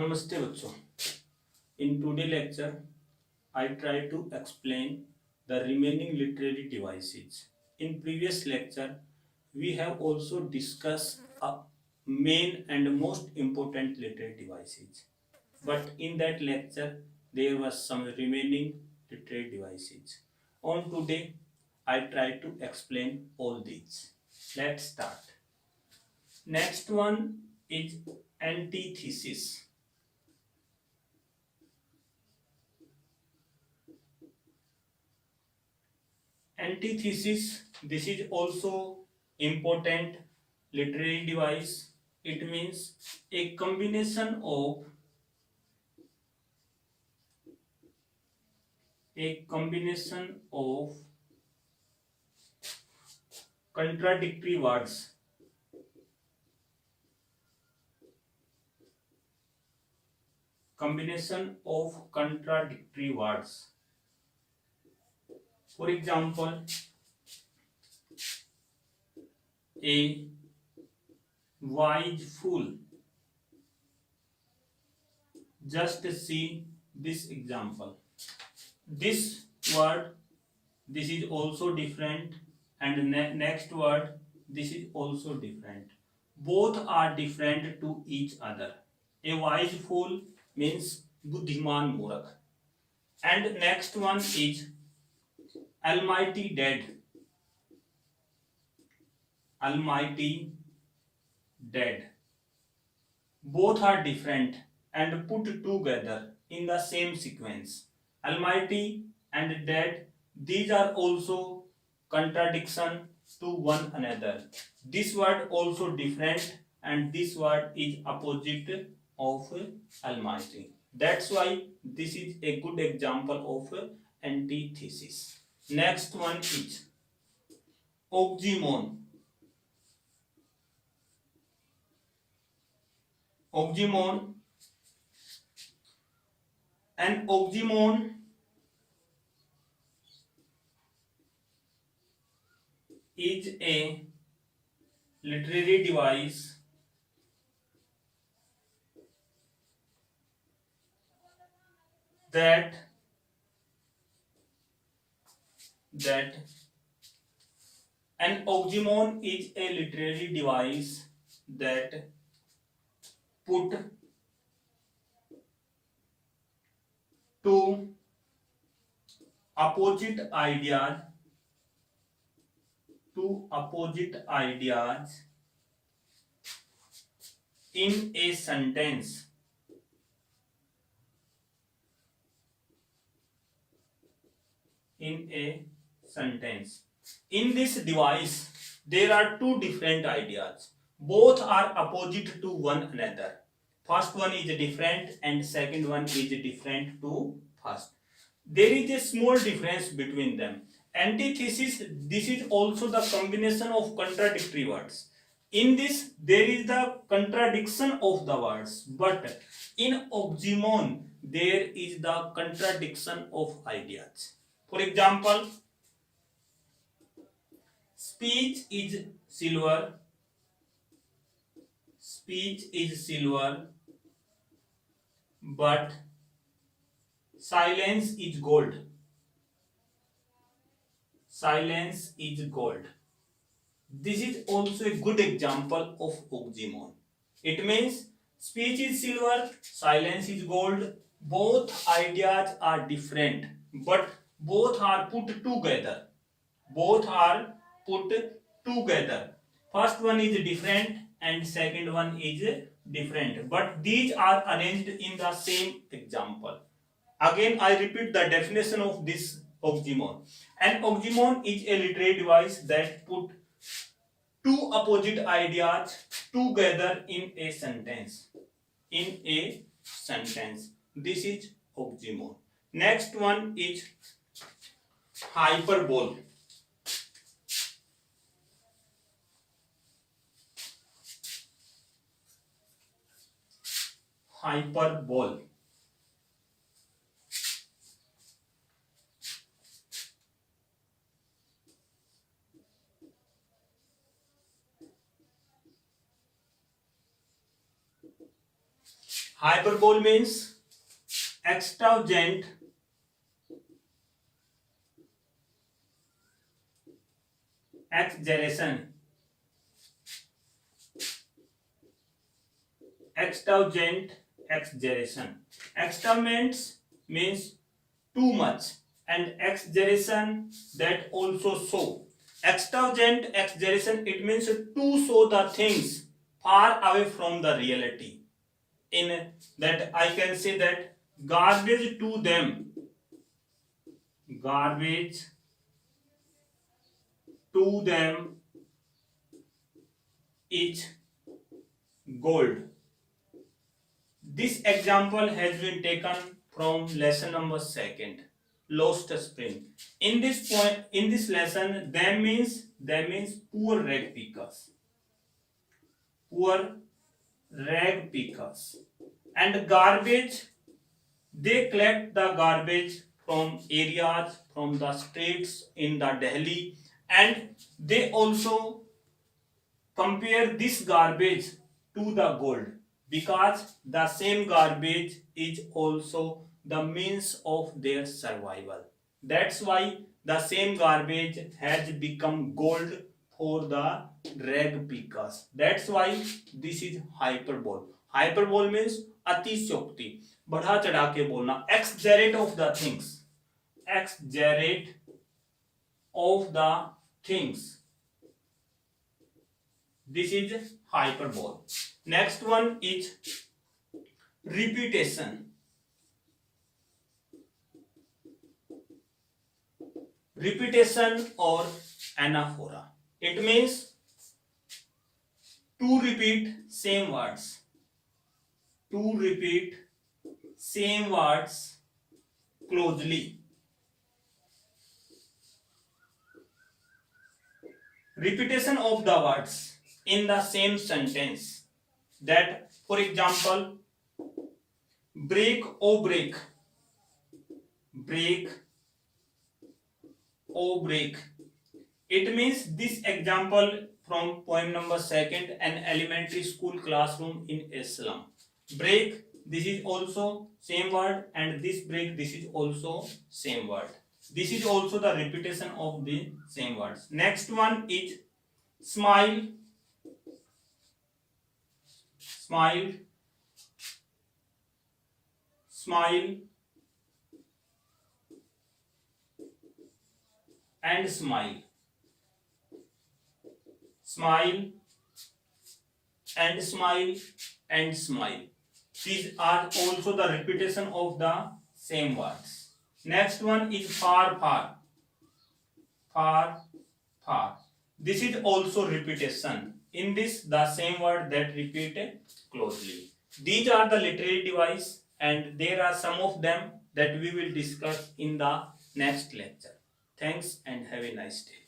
नमस्ते बच्चों. In today's lecture, I try to explain the remaining literary devices. In previous lecture, we have also discussed main and most important literary devices. But in that lecture, there was some remaining literary devices. On today, I try to explain all these. Let's start. Next one is antithesis. Antithesis, this is also important literary device. It means a combination of contradictory words. Combination of contradictory words. For example, a wise fool. Just see this example. This word, this is also different, and next word, this is also different. Both are different to each other. A wise fool means buddhiman murak, and next one is almighty dead. Almighty dead. Both are different and put together in the same sequence. Almighty and dead, these are also contradiction to one another. This word also different and this word is opposite of almighty. That's why this is a good example of antithesis. Next one is oxymon. Oxymon. An oxymon is a literary device that an oxymon is a literary device that put two opposite ideas in a sentence. In this device, there are two different ideas. Both are opposite to one another. First one is different and second one is different to first. There is a small difference between them. Antithesis, this is also the combination of contradictory words. In this, there is the contradiction of the words, but in oxymon, there is the contradiction of ideas. For example, speech is silver, but silence is gold. Silence is gold. This is also a good example of oxymon. It means speech is silver, silence is gold. Both ideas are different, but both are put together. First one is different and second one is different, but these are arranged in the same example. Again, I repeat the definition of this oxymon. An oxymon is a literary device that put two opposite ideas together in a sentence. This is oxymon. Next one is hyperbole. Hyperbole. Hyperbole means extravagant, exaggeration, extravagant, exaggeration. Extravagant means too much, and exaggeration, that also so. Extravagant exaggeration, it means to show the things far away from the reality. In that I can say that garbage to them, garbage to them is gold. This example has been taken from lesson number 2nd, lost spring. In this point, in this lesson, that means poor rag pickers, poor rag pickers, and garbage. They collect the garbage from areas, from the streets in the Delhi, and they also compare this garbage to the gold, because the same garbage is also the means of their survival. That's why the same garbage has become gold for the rag pickers. That's why this is hyperbole. Hyperbole means अतिशयोक्ति, बढ़ा चढ़ा के बोलना, exaggerate of the things, exaggerate of the things. This is hyperbole. Next one is repetition. Repetition or anaphora. It means to repeat same words. To repeat same words closely. Repetition of the words in the same sentence. That, for example, break or break, break or break. It means this example from poem number 2nd, an elementary school classroom in Islam. Break, this is also same word, and this break, this is also same word. This is also the repetition of the same words. Next one is smile, smile, smile, and smile, smile, and smile, and smile. These are also the repetition of the same words. Next one is far, far, far, far. This is also repetition. In this, the same word that repeated closely. These are the literary device, and there are some of them that we will discuss in the next lecture. Thanks and have a nice day.